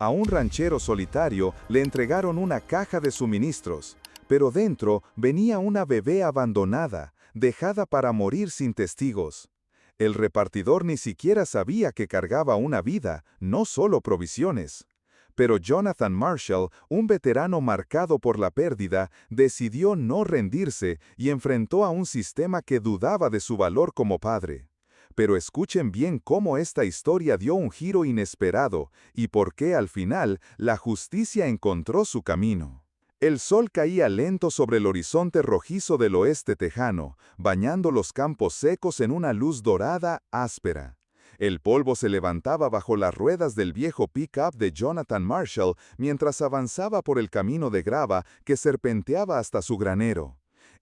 A un ranchero solitario le entregaron una caja de suministros, pero dentro venía una bebé abandonada, dejada para morir sin testigos. El repartidor ni siquiera sabía que cargaba una vida, no solo provisiones. Pero Jonathan Marshall, un veterano marcado por la pérdida, decidió no rendirse y enfrentó a un sistema que dudaba de su valor como padre. Pero escuchen bien cómo esta historia dio un giro inesperado y por qué al final la justicia encontró su camino. El sol caía lento sobre el horizonte rojizo del oeste tejano, bañando los campos secos en una luz dorada áspera. El polvo se levantaba bajo las ruedas del viejo pick-up de Jonathan Marshall mientras avanzaba por el camino de grava que serpenteaba hasta su granero.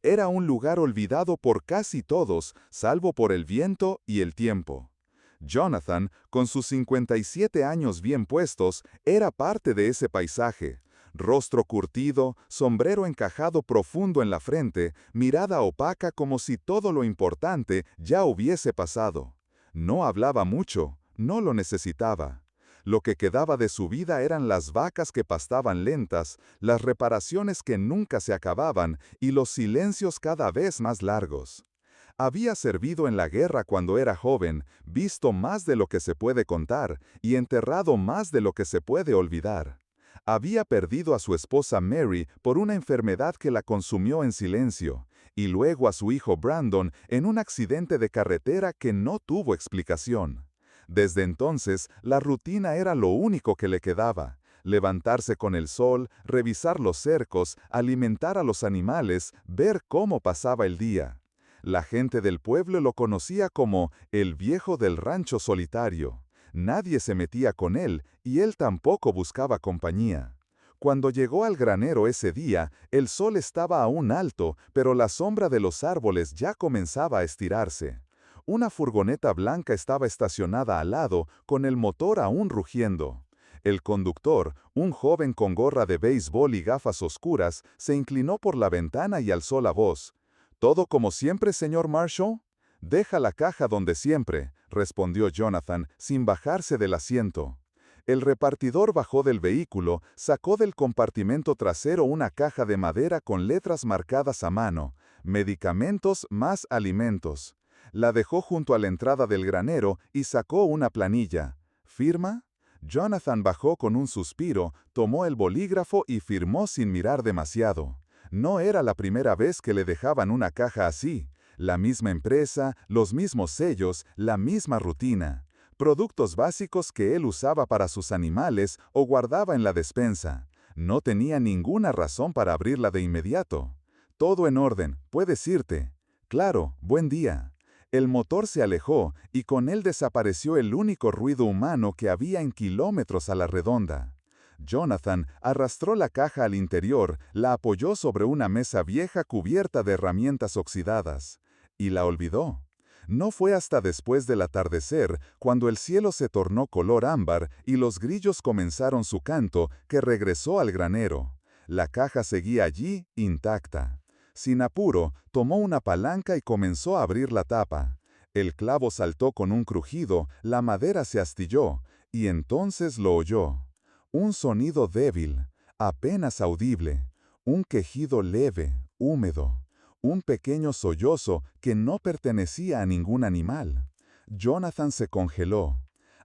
Era un lugar olvidado por casi todos, salvo por el viento y el tiempo. Jonathan, con sus 57 años bien puestos, era parte de ese paisaje. Rostro curtido, sombrero encajado profundo en la frente, mirada opaca como si todo lo importante ya hubiese pasado. No hablaba mucho, no lo necesitaba. Lo que quedaba de su vida eran las vacas que pastaban lentas, las reparaciones que nunca se acababan y los silencios cada vez más largos. Había servido en la guerra cuando era joven, visto más de lo que se puede contar y enterrado más de lo que se puede olvidar. Había perdido a su esposa Mary por una enfermedad que la consumió en silencio, y luego a su hijo Brandon en un accidente de carretera que no tuvo explicación. Desde entonces, la rutina era lo único que le quedaba. Levantarse con el sol, revisar los cercos, alimentar a los animales, ver cómo pasaba el día. La gente del pueblo lo conocía como el viejo del rancho solitario. Nadie se metía con él y él tampoco buscaba compañía. Cuando llegó al granero ese día, el sol estaba aún alto, pero la sombra de los árboles ya comenzaba a estirarse. Una furgoneta blanca estaba estacionada al lado, con el motor aún rugiendo. El conductor, un joven con gorra de béisbol y gafas oscuras, se inclinó por la ventana y alzó la voz. ¿Todo como siempre, señor Marshall? Deja la caja donde siempre, respondió Jonathan, sin bajarse del asiento. El repartidor bajó del vehículo, sacó del compartimento trasero una caja de madera con letras marcadas a mano, medicamentos más alimentos. La dejó junto a la entrada del granero y sacó una planilla. ¿Firma? Jonathan bajó con un suspiro, tomó el bolígrafo y firmó sin mirar demasiado. No era la primera vez que le dejaban una caja así. La misma empresa, los mismos sellos, la misma rutina. Productos básicos que él usaba para sus animales o guardaba en la despensa. No tenía ninguna razón para abrirla de inmediato. Todo en orden, puedes irte. Claro, buen día. El motor se alejó y con él desapareció el único ruido humano que había en kilómetros a la redonda. Jonathan arrastró la caja al interior, la apoyó sobre una mesa vieja cubierta de herramientas oxidadas. Y la olvidó. No fue hasta después del atardecer, cuando el cielo se tornó color ámbar y los grillos comenzaron su canto, que regresó al granero. La caja seguía allí, intacta. Sin apuro, tomó una palanca y comenzó a abrir la tapa. El clavo saltó con un crujido, la madera se astilló, y entonces lo oyó. Un sonido débil, apenas audible, un quejido leve, húmedo, un pequeño sollozo que no pertenecía a ningún animal. Jonathan se congeló.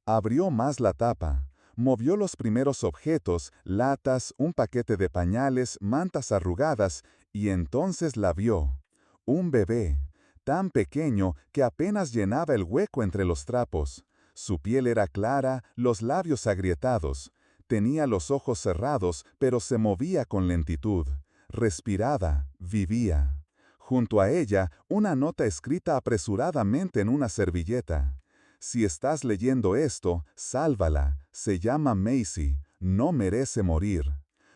Abrió más la tapa. Movió los primeros objetos, latas, un paquete de pañales, mantas arrugadas, y entonces la vio. Un bebé, tan pequeño que apenas llenaba el hueco entre los trapos. Su piel era clara, los labios agrietados. Tenía los ojos cerrados, pero se movía con lentitud. Respiraba, vivía. Junto a ella, una nota escrita apresuradamente en una servilleta. Si estás leyendo esto, sálvala. Se llama Macy. No merece morir.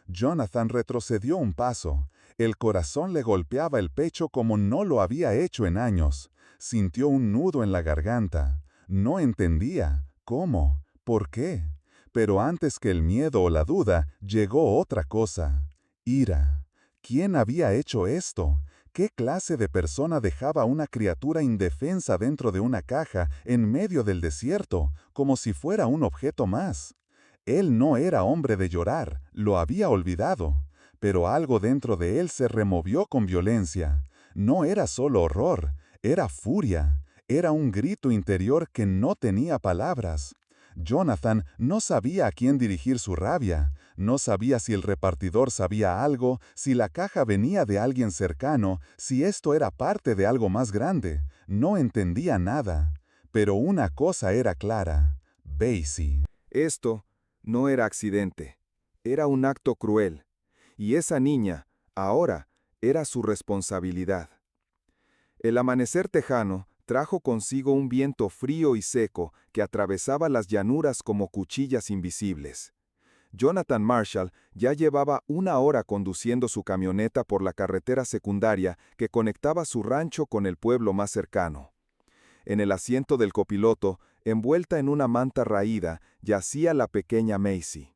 Jonathan retrocedió un paso. El corazón le golpeaba el pecho como no lo había hecho en años. Sintió un nudo en la garganta. No entendía. ¿Cómo? ¿Por qué? Pero antes que el miedo o la duda, llegó otra cosa. Ira. ¿Quién había hecho esto? ¿Qué clase de persona dejaba una criatura indefensa dentro de una caja en medio del desierto, como si fuera un objeto más? Él no era hombre de llorar, lo había olvidado, pero algo dentro de él se removió con violencia. No era solo horror, era furia, era un grito interior que no tenía palabras. Jonathan no sabía a quién dirigir su rabia, no sabía si el repartidor sabía algo, si la caja venía de alguien cercano, si esto era parte de algo más grande. No entendía nada. Pero una cosa era clara: Basie. Esto no era accidente, era un acto cruel, y esa niña, ahora, era su responsabilidad. El amanecer tejano trajo consigo un viento frío y seco que atravesaba las llanuras como cuchillas invisibles. Jonathan Marshall ya llevaba 1 hora conduciendo su camioneta por la carretera secundaria que conectaba su rancho con el pueblo más cercano. En el asiento del copiloto, envuelta en una manta raída, yacía la pequeña Maisie.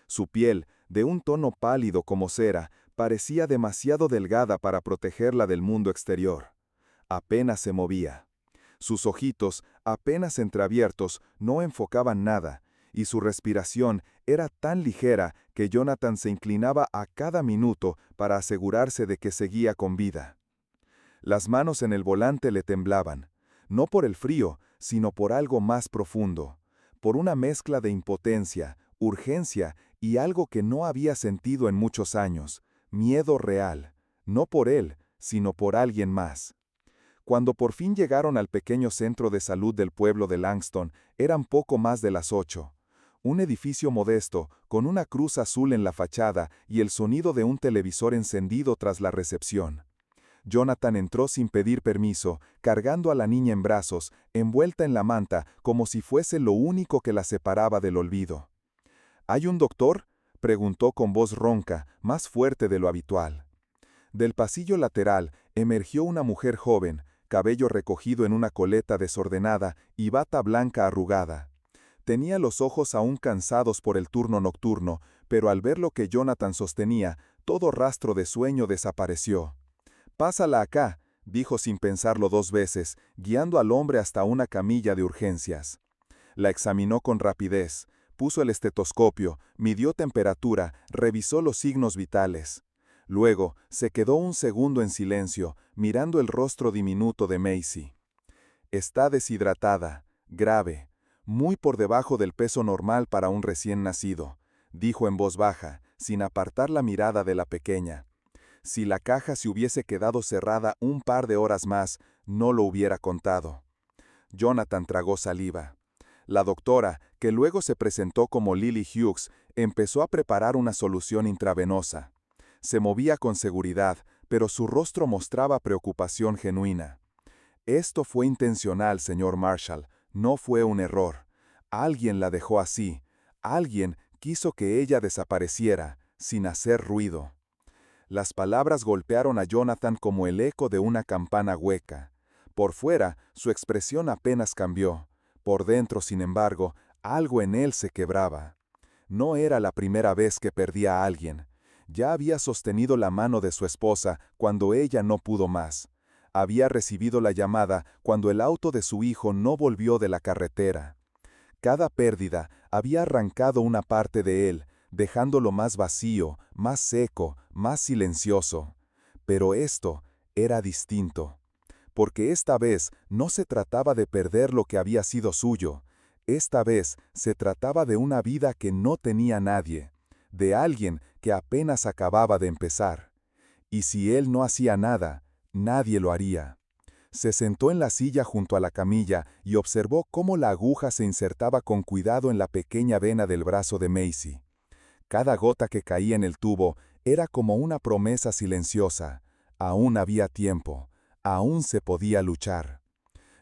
Su piel, de un tono pálido como cera, parecía demasiado delgada para protegerla del mundo exterior. Apenas se movía. Sus ojitos, apenas entreabiertos, no enfocaban nada, y su respiración era tan ligera que Jonathan se inclinaba a cada minuto para asegurarse de que seguía con vida. Las manos en el volante le temblaban, no por el frío, sino por algo más profundo, por una mezcla de impotencia, urgencia y algo que no había sentido en muchos años, miedo real, no por él, sino por alguien más. Cuando por fin llegaron al pequeño centro de salud del pueblo de Langston, eran poco más de las 8. Un edificio modesto, con una cruz azul en la fachada y el sonido de un televisor encendido tras la recepción. Jonathan entró sin pedir permiso, cargando a la niña en brazos, envuelta en la manta, como si fuese lo único que la separaba del olvido. ¿Hay un doctor?, preguntó con voz ronca, más fuerte de lo habitual. Del pasillo lateral emergió una mujer joven, cabello recogido en una coleta desordenada y bata blanca arrugada. Tenía los ojos aún cansados por el turno nocturno, pero al ver lo que Jonathan sostenía, todo rastro de sueño desapareció. «Pásala acá», dijo sin pensarlo 2 veces, guiando al hombre hasta una camilla de urgencias. La examinó con rapidez, puso el estetoscopio, midió temperatura, revisó los signos vitales. Luego, se quedó un segundo en silencio, mirando el rostro diminuto de Maisie. Está deshidratada, grave, muy por debajo del peso normal para un recién nacido, dijo en voz baja, sin apartar la mirada de la pequeña. Si la caja se hubiese quedado cerrada un par de horas más, no lo hubiera contado. Jonathan tragó saliva. La doctora, que luego se presentó como Lily Hughes, empezó a preparar una solución intravenosa. Se movía con seguridad, pero su rostro mostraba preocupación genuina. Esto fue intencional, señor Marshall, no fue un error. Alguien la dejó así. Alguien quiso que ella desapareciera, sin hacer ruido. Las palabras golpearon a Jonathan como el eco de una campana hueca. Por fuera, su expresión apenas cambió. Por dentro, sin embargo, algo en él se quebraba. No era la primera vez que perdía a alguien. Ya había sostenido la mano de su esposa cuando ella no pudo más. Había recibido la llamada cuando el auto de su hijo no volvió de la carretera. Cada pérdida había arrancado una parte de él, dejándolo más vacío, más seco, más silencioso. Pero esto era distinto. Porque esta vez no se trataba de perder lo que había sido suyo. Esta vez se trataba de una vida que no tenía nadie, de alguien que apenas acababa de empezar. Y si él no hacía nada, nadie lo haría. Se sentó en la silla junto a la camilla y observó cómo la aguja se insertaba con cuidado en la pequeña vena del brazo de Maisie. Cada gota que caía en el tubo era como una promesa silenciosa. Aún había tiempo, aún se podía luchar.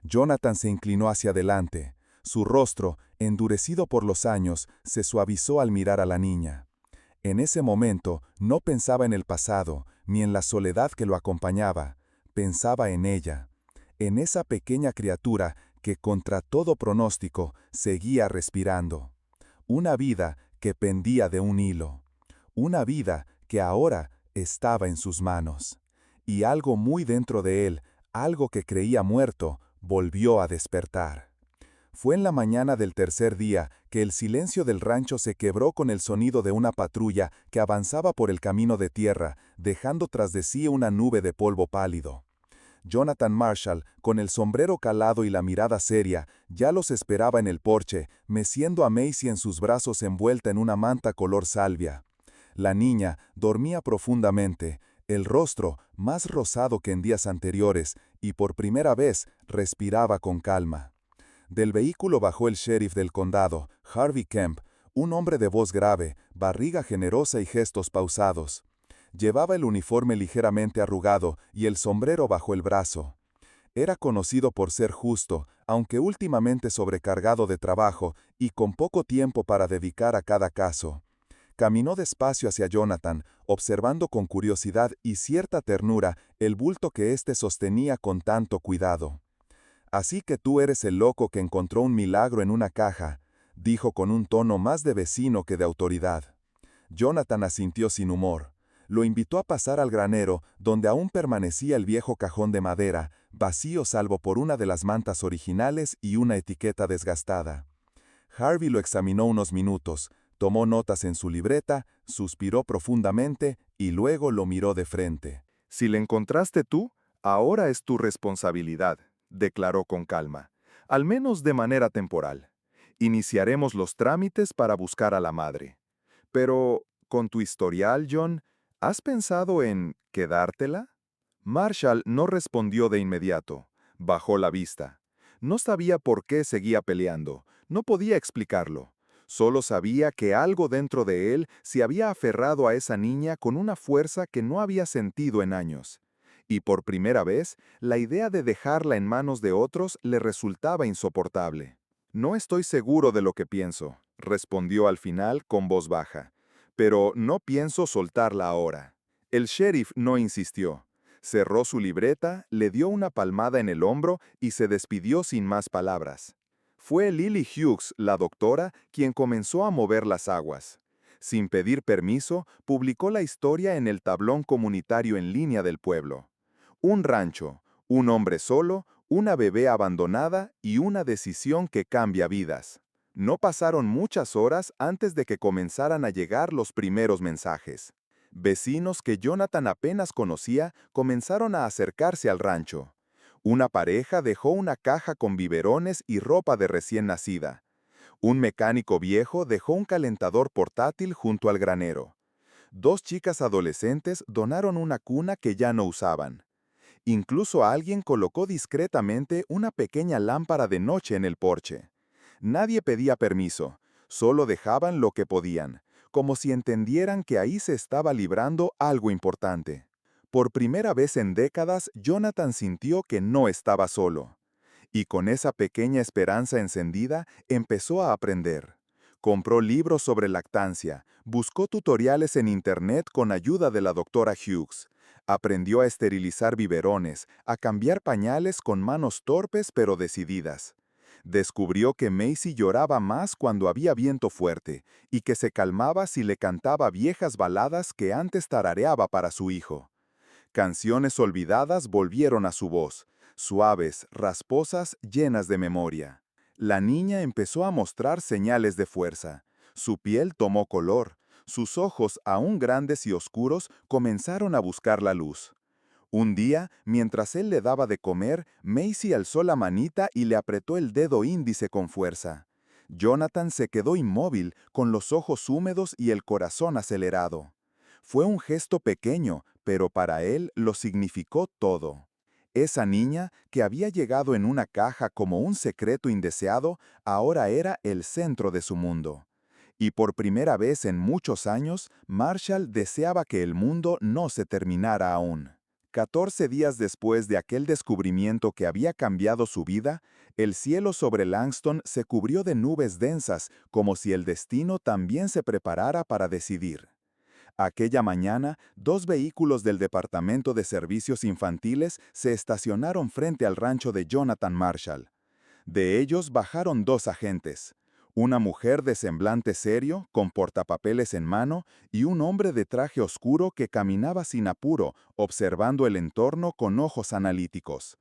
Jonathan se inclinó hacia adelante. Su rostro, endurecido por los años, se suavizó al mirar a la niña. En ese momento no pensaba en el pasado, ni en la soledad que lo acompañaba. Pensaba en ella, en esa pequeña criatura que contra todo pronóstico seguía respirando. Una vida que pendía de un hilo. Una vida que ahora estaba en sus manos. Y algo muy dentro de él, algo que creía muerto, volvió a despertar. Fue en la mañana del tercer día que el silencio del rancho se quebró con el sonido de una patrulla que avanzaba por el camino de tierra, dejando tras de sí una nube de polvo pálido. Jonathan Marshall, con el sombrero calado y la mirada seria, ya los esperaba en el porche, meciendo a Macy en sus brazos envuelta en una manta color salvia. La niña dormía profundamente, el rostro más rosado que en días anteriores, y por primera vez respiraba con calma. Del vehículo bajó el sheriff del condado, Harvey Kemp, un hombre de voz grave, barriga generosa y gestos pausados. Llevaba el uniforme ligeramente arrugado y el sombrero bajo el brazo. Era conocido por ser justo, aunque últimamente sobrecargado de trabajo y con poco tiempo para dedicar a cada caso. Caminó despacio hacia Jonathan, observando con curiosidad y cierta ternura el bulto que éste sostenía con tanto cuidado. «Así que tú eres el loco que encontró un milagro en una caja», dijo con un tono más de vecino que de autoridad. Jonathan asintió sin humor. Lo invitó a pasar al granero, donde aún permanecía el viejo cajón de madera, vacío salvo por una de las mantas originales y una etiqueta desgastada. Harvey lo examinó unos minutos, tomó notas en su libreta, suspiró profundamente y luego lo miró de frente. «Si le encontraste tú, ahora es tu responsabilidad», declaró con calma, «al menos de manera temporal. Iniciaremos los trámites para buscar a la madre. Pero, con tu historial, John, ¿has pensado en quedártela?» Marshall no respondió de inmediato. Bajó la vista. No sabía por qué seguía peleando, no podía explicarlo. Solo sabía que algo dentro de él se había aferrado a esa niña con una fuerza que no había sentido en años. Y por primera vez, la idea de dejarla en manos de otros le resultaba insoportable. «No estoy seguro de lo que pienso», respondió al final con voz baja. «Pero no pienso soltarla ahora». El sheriff no insistió. Cerró su libreta, le dio una palmada en el hombro y se despidió sin más palabras. Fue Lily Hughes, la doctora, quien comenzó a mover las aguas. Sin pedir permiso, publicó la historia en el tablón comunitario en línea del pueblo. Un rancho, un hombre solo, una bebé abandonada y una decisión que cambia vidas. No pasaron muchas horas antes de que comenzaran a llegar los primeros mensajes. Vecinos que Jonathan apenas conocía comenzaron a acercarse al rancho. Una pareja dejó una caja con biberones y ropa de recién nacida. Un mecánico viejo dejó un calentador portátil junto al granero. Dos chicas adolescentes donaron una cuna que ya no usaban. Incluso alguien colocó discretamente una pequeña lámpara de noche en el porche. Nadie pedía permiso, solo dejaban lo que podían, como si entendieran que ahí se estaba librando algo importante. Por primera vez en décadas, Jonathan sintió que no estaba solo. Y con esa pequeña esperanza encendida, empezó a aprender. Compró libros sobre lactancia, buscó tutoriales en Internet con ayuda de la doctora Hughes. Aprendió a esterilizar biberones, a cambiar pañales con manos torpes pero decididas. Descubrió que Macy lloraba más cuando había viento fuerte y que se calmaba si le cantaba viejas baladas que antes tarareaba para su hijo. Canciones olvidadas volvieron a su voz, suaves, rasposas, llenas de memoria. La niña empezó a mostrar señales de fuerza. Su piel tomó color. Sus ojos, aún grandes y oscuros, comenzaron a buscar la luz. Un día, mientras él le daba de comer, Macy alzó la manita y le apretó el dedo índice con fuerza. Jonathan se quedó inmóvil, con los ojos húmedos y el corazón acelerado. Fue un gesto pequeño, pero para él lo significó todo. Esa niña, que había llegado en una caja como un secreto indeseado, ahora era el centro de su mundo. Y por primera vez en muchos años, Marshall deseaba que el mundo no se terminara aún. 14 días después de aquel descubrimiento que había cambiado su vida, el cielo sobre Langston se cubrió de nubes densas, como si el destino también se preparara para decidir. Aquella mañana, dos vehículos del Departamento de Servicios Infantiles se estacionaron frente al rancho de Jonathan Marshall. De ellos bajaron dos agentes. Una mujer de semblante serio, con portapapeles en mano, y un hombre de traje oscuro que caminaba sin apuro, observando el entorno con ojos analíticos.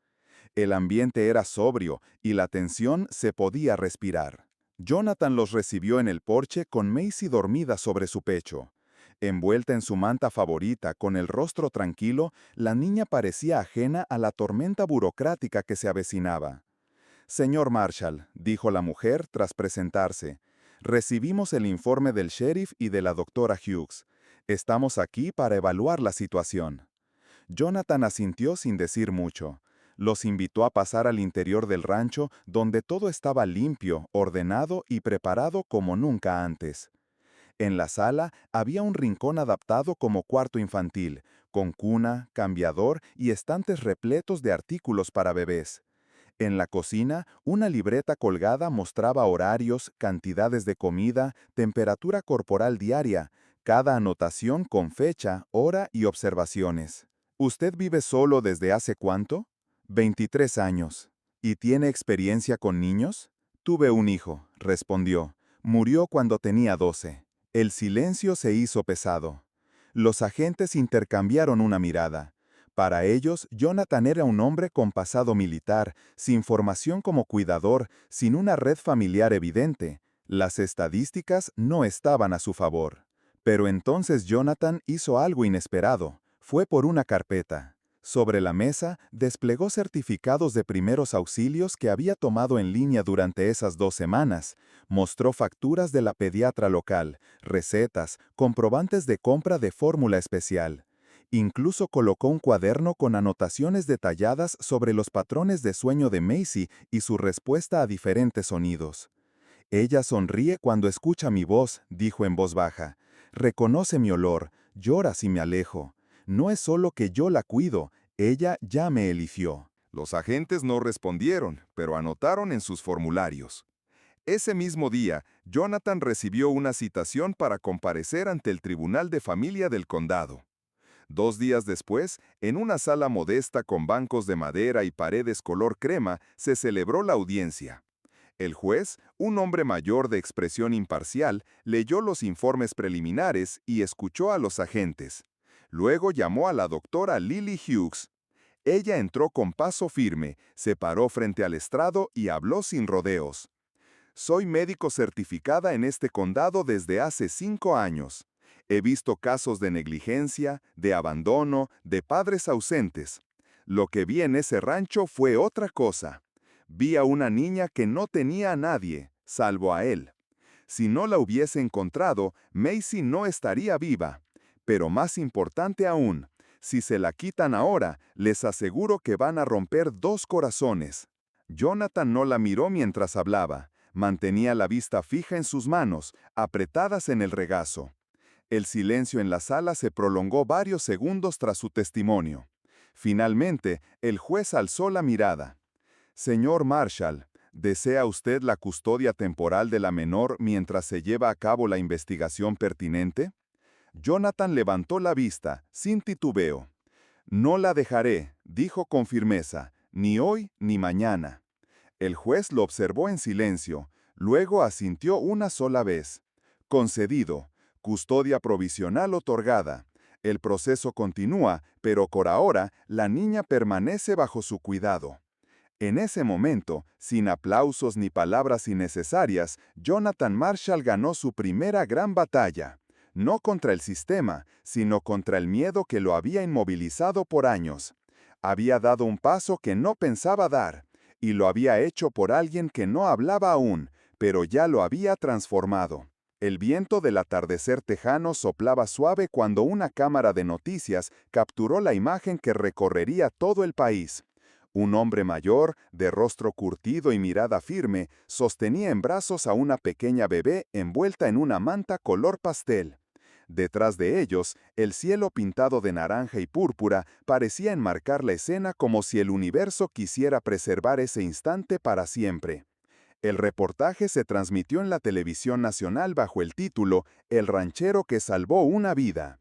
El ambiente era sobrio y la tensión se podía respirar. Jonathan los recibió en el porche con Macy dormida sobre su pecho. Envuelta en su manta favorita, con el rostro tranquilo, la niña parecía ajena a la tormenta burocrática que se avecinaba. «Señor Marshall», dijo la mujer tras presentarse, «recibimos el informe del sheriff y de la doctora Hughes. Estamos aquí para evaluar la situación». Jonathan asintió sin decir mucho. Los invitó a pasar al interior del rancho, donde todo estaba limpio, ordenado y preparado como nunca antes. En la sala había un rincón adaptado como cuarto infantil, con cuna, cambiador y estantes repletos de artículos para bebés. En la cocina, una libreta colgada mostraba horarios, cantidades de comida, temperatura corporal diaria, cada anotación con fecha, hora y observaciones. ¿Usted vive solo desde hace cuánto? 23 años. ¿Y tiene experiencia con niños? Tuve un hijo, respondió. Murió cuando tenía 12. El silencio se hizo pesado. Los agentes intercambiaron una mirada. Para ellos, Jonathan era un hombre con pasado militar, sin formación como cuidador, sin una red familiar evidente. Las estadísticas no estaban a su favor. Pero entonces Jonathan hizo algo inesperado. Fue por una carpeta. Sobre la mesa, desplegó certificados de primeros auxilios que había tomado en línea durante esas 2 semanas. Mostró facturas de la pediatra local, recetas, comprobantes de compra de fórmula especial. Incluso colocó un cuaderno con anotaciones detalladas sobre los patrones de sueño de Macy y su respuesta a diferentes sonidos. «Ella sonríe cuando escucha mi voz», dijo en voz baja. «Reconoce mi olor, llora si me alejo. No es solo que yo la cuido, ella ya me eligió». Los agentes no respondieron, pero anotaron en sus formularios. Ese mismo día, Jonathan recibió una citación para comparecer ante el Tribunal de Familia del Condado. 2 días después, en una sala modesta con bancos de madera y paredes color crema, se celebró la audiencia. El juez, un hombre mayor de expresión imparcial, leyó los informes preliminares y escuchó a los agentes. Luego llamó a la doctora Lily Hughes. Ella entró con paso firme, se paró frente al estrado y habló sin rodeos. «Soy médico certificada en este condado desde hace 5 años. He visto casos de negligencia, de abandono, de padres ausentes. Lo que vi en ese rancho fue otra cosa. Vi a una niña que no tenía a nadie, salvo a él. Si no la hubiese encontrado, Macy no estaría viva. Pero más importante aún, si se la quitan ahora, les aseguro que van a romper 2 corazones». Jonathan no la miró mientras hablaba. Mantenía la vista fija en sus manos, apretadas en el regazo. El silencio en la sala se prolongó varios segundos tras su testimonio. Finalmente, el juez alzó la mirada. «Señor Marshall, ¿desea usted la custodia temporal de la menor mientras se lleva a cabo la investigación pertinente?» Jonathan levantó la vista, sin titubeo. «No la dejaré», dijo con firmeza, «ni hoy ni mañana». El juez lo observó en silencio, luego asintió una sola vez. «Concedido. Custodia provisional otorgada. El proceso continúa, pero por ahora la niña permanece bajo su cuidado». En ese momento, sin aplausos ni palabras innecesarias, Jonathan Marshall ganó su primera gran batalla. No contra el sistema, sino contra el miedo que lo había inmovilizado por años. Había dado un paso que no pensaba dar. Y lo había hecho por alguien que no hablaba aún, pero ya lo había transformado. El viento del atardecer tejano soplaba suave cuando una cámara de noticias capturó la imagen que recorrería todo el país. Un hombre mayor, de rostro curtido y mirada firme, sostenía en brazos a una pequeña bebé envuelta en una manta color pastel. Detrás de ellos, el cielo pintado de naranja y púrpura parecía enmarcar la escena como si el universo quisiera preservar ese instante para siempre. El reportaje se transmitió en la televisión nacional bajo el título «El ranchero que salvó una vida».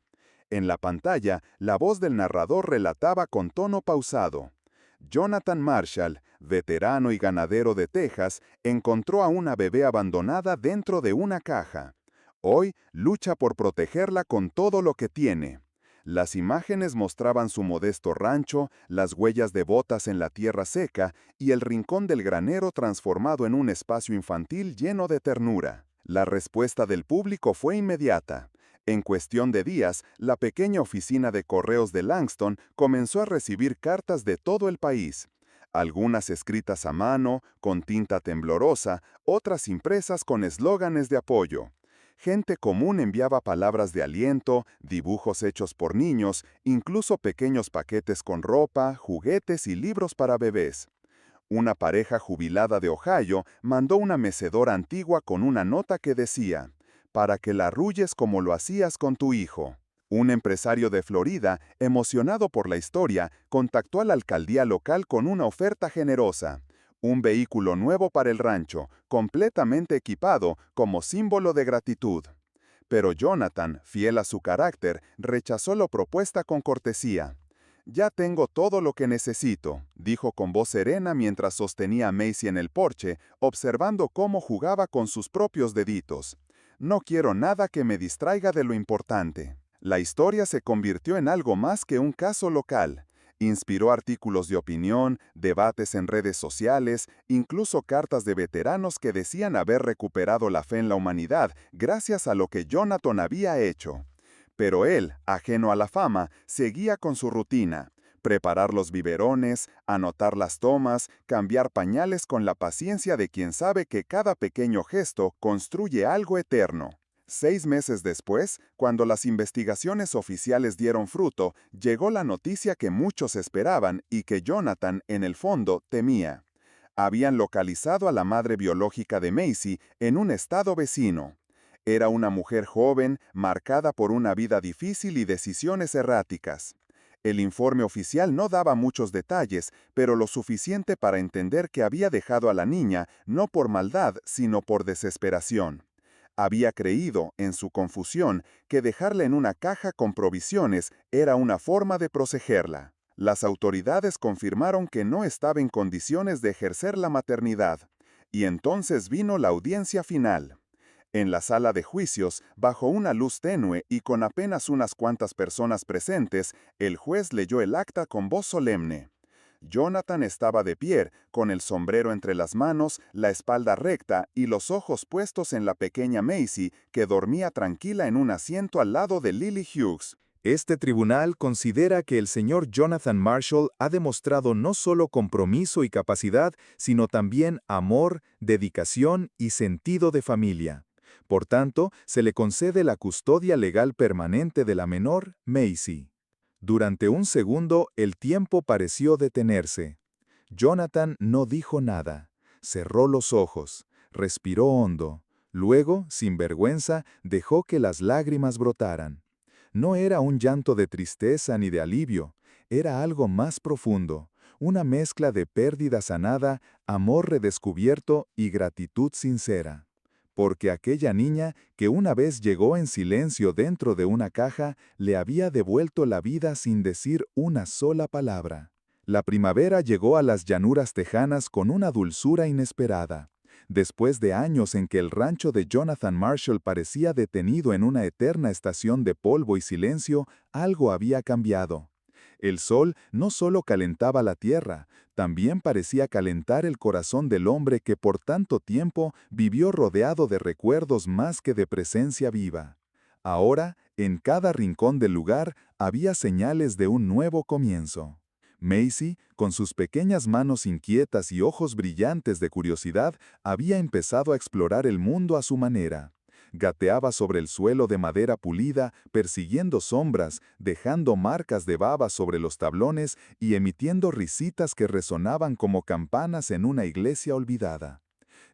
En la pantalla, la voz del narrador relataba con tono pausado. Jonathan Marshall, veterano y ganadero de Texas, encontró a una bebé abandonada dentro de una caja. Hoy lucha por protegerla con todo lo que tiene. Las imágenes mostraban su modesto rancho, las huellas de botas en la tierra seca y el rincón del granero transformado en un espacio infantil lleno de ternura. La respuesta del público fue inmediata. En cuestión de días, la pequeña oficina de correos de Langston comenzó a recibir cartas de todo el país. Algunas escritas a mano, con tinta temblorosa, otras impresas con eslóganes de apoyo. Gente común enviaba palabras de aliento, dibujos hechos por niños, incluso pequeños paquetes con ropa, juguetes y libros para bebés. Una pareja jubilada de Ohio mandó una mecedora antigua con una nota que decía: «Para que la arrulles como lo hacías con tu hijo». Un empresario de Florida, emocionado por la historia, contactó a la alcaldía local con una oferta generosa: un vehículo nuevo para el rancho, completamente equipado, como símbolo de gratitud. Pero Jonathan, fiel a su carácter, rechazó la propuesta con cortesía. «Ya tengo todo lo que necesito», dijo con voz serena mientras sostenía a Macy en el porche, observando cómo jugaba con sus propios deditos. «No quiero nada que me distraiga de lo importante». La historia se convirtió en algo más que un caso local. Inspiró artículos de opinión, debates en redes sociales, incluso cartas de veteranos que decían haber recuperado la fe en la humanidad gracias a lo que Jonathan había hecho. Pero él, ajeno a la fama, seguía con su rutina: preparar los biberones, anotar las tomas, cambiar pañales con la paciencia de quien sabe que cada pequeño gesto construye algo eterno. 6 meses después, cuando las investigaciones oficiales dieron fruto, llegó la noticia que muchos esperaban y que Jonathan, en el fondo, temía. Habían localizado a la madre biológica de Macy en un estado vecino. Era una mujer joven, marcada por una vida difícil y decisiones erráticas. El informe oficial no daba muchos detalles, pero lo suficiente para entender que había dejado a la niña no por maldad, sino por desesperación. Había creído, en su confusión, que dejarla en una caja con provisiones era una forma de protegerla. Las autoridades confirmaron que no estaba en condiciones de ejercer la maternidad. Y entonces vino la audiencia final. En la sala de juicios, bajo una luz tenue y con apenas unas cuantas personas presentes, el juez leyó el acta con voz solemne. Jonathan estaba de pie, con el sombrero entre las manos, la espalda recta y los ojos puestos en la pequeña Macy, que dormía tranquila en un asiento al lado de Lily Hughes. Este tribunal considera que el señor Jonathan Marshall ha demostrado no solo compromiso y capacidad, sino también amor, dedicación y sentido de familia. Por tanto, se le concede la custodia legal permanente de la menor, Macy. Durante un segundo, el tiempo pareció detenerse. Jonathan no dijo nada. Cerró los ojos, respiró hondo. Luego, sin vergüenza, dejó que las lágrimas brotaran. No era un llanto de tristeza ni de alivio, era algo más profundo, una mezcla de pérdida sanada, amor redescubierto y gratitud sincera. Porque aquella niña, que una vez llegó en silencio dentro de una caja, le había devuelto la vida sin decir una sola palabra. La primavera llegó a las llanuras tejanas con una dulzura inesperada. Después de años en que el rancho de Jonathan Marshall parecía detenido en una eterna estación de polvo y silencio, algo había cambiado. El sol no solo calentaba la tierra, también parecía calentar el corazón del hombre que por tanto tiempo vivió rodeado de recuerdos más que de presencia viva. Ahora, en cada rincón del lugar, había señales de un nuevo comienzo. Macy, con sus pequeñas manos inquietas y ojos brillantes de curiosidad, había empezado a explorar el mundo a su manera. Gateaba sobre el suelo de madera pulida, persiguiendo sombras, dejando marcas de baba sobre los tablones y emitiendo risitas que resonaban como campanas en una iglesia olvidada.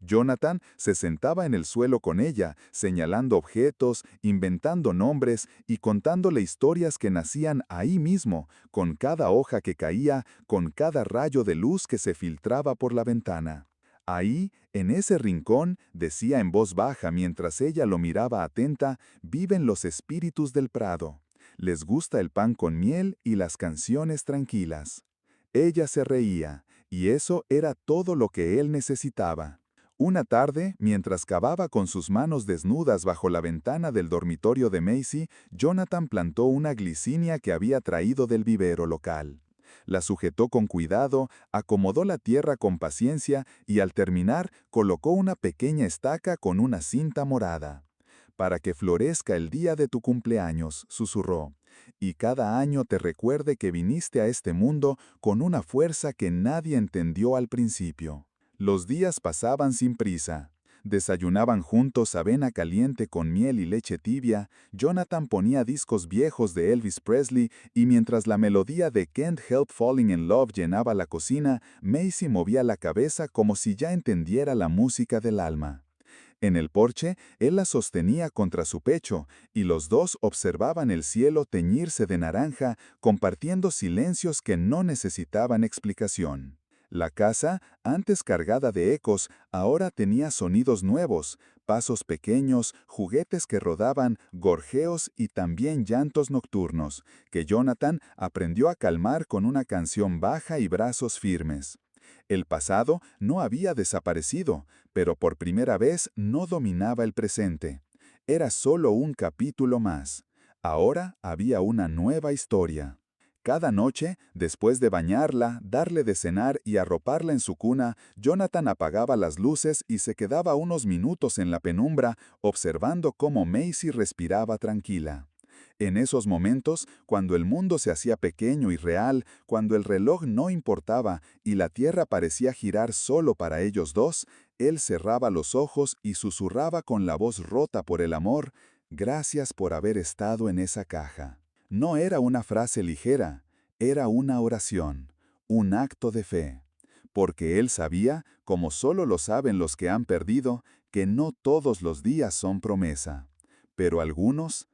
Jonathan se sentaba en el suelo con ella, señalando objetos, inventando nombres y contándole historias que nacían ahí mismo, con cada hoja que caía, con cada rayo de luz que se filtraba por la ventana. Ahí, en ese rincón, decía en voz baja mientras ella lo miraba atenta, viven los espíritus del prado. Les gusta el pan con miel y las canciones tranquilas. Ella se reía, y eso era todo lo que él necesitaba. Una tarde, mientras cavaba con sus manos desnudas bajo la ventana del dormitorio de Macy, Jonathan plantó una glicinia que había traído del vivero local. La sujetó con cuidado, acomodó la tierra con paciencia y al terminar colocó una pequeña estaca con una cinta morada. Para que florezca el día de tu cumpleaños, susurró, y cada año te recuerde que viniste a este mundo con una fuerza que nadie entendió al principio. Los días pasaban sin prisa. Desayunaban juntos avena caliente con miel y leche tibia, Jonathan ponía discos viejos de Elvis Presley y mientras la melodía de Can't Help Falling in Love llenaba la cocina, Macy movía la cabeza como si ya entendiera la música del alma. En el porche, él la sostenía contra su pecho, y los dos observaban el cielo teñirse de naranja, compartiendo silencios que no necesitaban explicación. La casa, antes cargada de ecos, ahora tenía sonidos nuevos, pasos pequeños, juguetes que rodaban, gorjeos y también llantos nocturnos, que Jonathan aprendió a calmar con una canción baja y brazos firmes. El pasado no había desaparecido, pero por primera vez no dominaba el presente. Era solo un capítulo más. Ahora había una nueva historia. Cada noche, después de bañarla, darle de cenar y arroparla en su cuna, Jonathan apagaba las luces y se quedaba unos minutos en la penumbra, observando cómo Macy respiraba tranquila. En esos momentos, cuando el mundo se hacía pequeño y real, cuando el reloj no importaba y la tierra parecía girar solo para ellos dos, él cerraba los ojos y susurraba con la voz rota por el amor, «Gracias por haber estado en esa caja». No era una frase ligera, era una oración, un acto de fe. Porque él sabía, como solo lo saben los que han perdido, que no todos los días son promesa. Pero algunos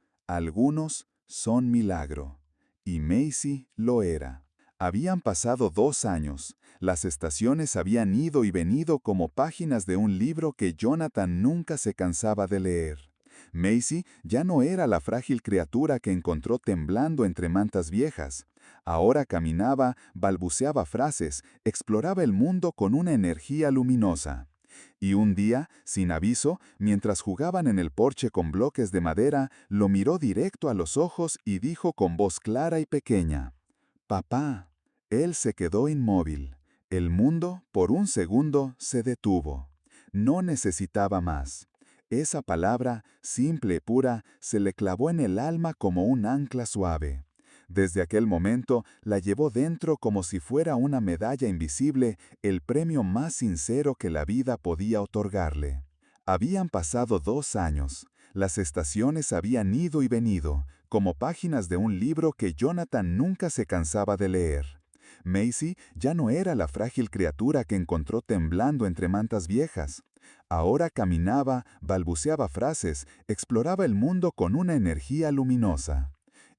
son milagro. Y Macy lo era. Habían pasado 2 años. Las estaciones habían ido y venido como páginas de un libro que Jonathan nunca se cansaba de leer. Macy ya no era la frágil criatura que encontró temblando entre mantas viejas. Ahora caminaba, balbuceaba frases, exploraba el mundo con una energía luminosa. Y un día, sin aviso, mientras jugaban en el porche con bloques de madera, lo miró directo a los ojos y dijo con voz clara y pequeña, «Papá». Él se quedó inmóvil. El mundo, por un segundo, se detuvo. No necesitaba más. Esa palabra, simple y pura, se le clavó en el alma como un ancla suave. Desde aquel momento la llevó dentro como si fuera una medalla invisible, el premio más sincero que la vida podía otorgarle. Habían pasado 2 años. Las estaciones habían ido y venido, como páginas de un libro que Jonathan nunca se cansaba de leer. Macy ya no era la frágil criatura que encontró temblando entre mantas viejas. Ahora caminaba, balbuceaba frases, exploraba el mundo con una energía luminosa.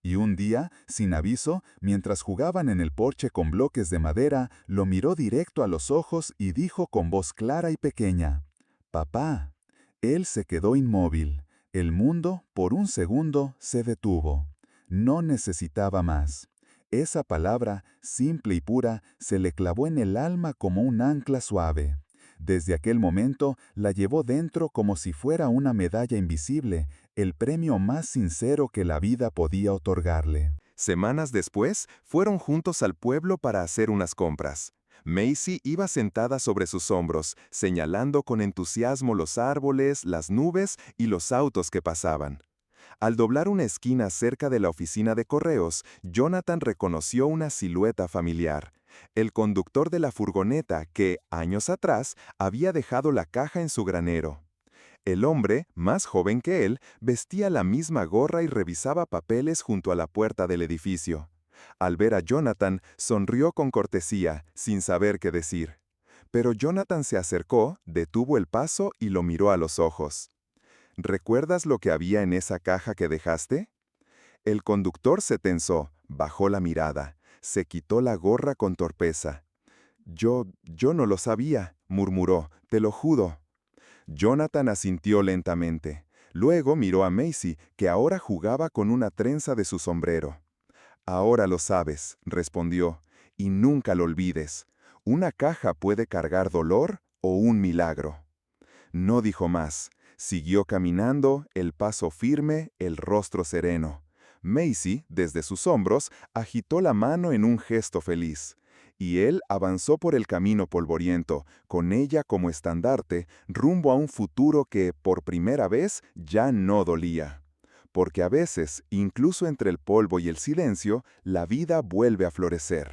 Y un día, sin aviso, mientras jugaban en el porche con bloques de madera, lo miró directo a los ojos y dijo con voz clara y pequeña, «Papá». Él se quedó inmóvil. El mundo, por un segundo, se detuvo. No necesitaba más. Esa palabra, simple y pura, se le clavó en el alma como un ancla suave. Desde aquel momento la llevó dentro como si fuera una medalla invisible, el premio más sincero que la vida podía otorgarle. Semanas después, fueron juntos al pueblo para hacer unas compras. Macy iba sentada sobre sus hombros, señalando con entusiasmo los árboles, las nubes y los autos que pasaban. Al doblar una esquina cerca de la oficina de correos, Jonathan reconoció una silueta familiar. El conductor de la furgoneta que, años atrás, había dejado la caja en su granero. El hombre, más joven que él, vestía la misma gorra y revisaba papeles junto a la puerta del edificio. Al ver a Jonathan, sonrió con cortesía, sin saber qué decir. Pero Jonathan se acercó, detuvo el paso y lo miró a los ojos. ¿Recuerdas lo que había en esa caja que dejaste? El conductor se tensó, bajó la mirada, se quitó la gorra con torpeza. Yo no lo sabía, murmuró, te lo juro. Jonathan asintió lentamente. Luego miró a Macy, que ahora jugaba con una trenza de su sombrero. Ahora lo sabes, respondió, y nunca lo olvides. Una caja puede cargar dolor o un milagro. No dijo más. Siguió caminando, el paso firme, el rostro sereno. Macy, desde sus hombros, agitó la mano en un gesto feliz. Y él avanzó por el camino polvoriento, con ella como estandarte, rumbo a un futuro que, por primera vez, ya no dolía. Porque a veces, incluso entre el polvo y el silencio, la vida vuelve a florecer.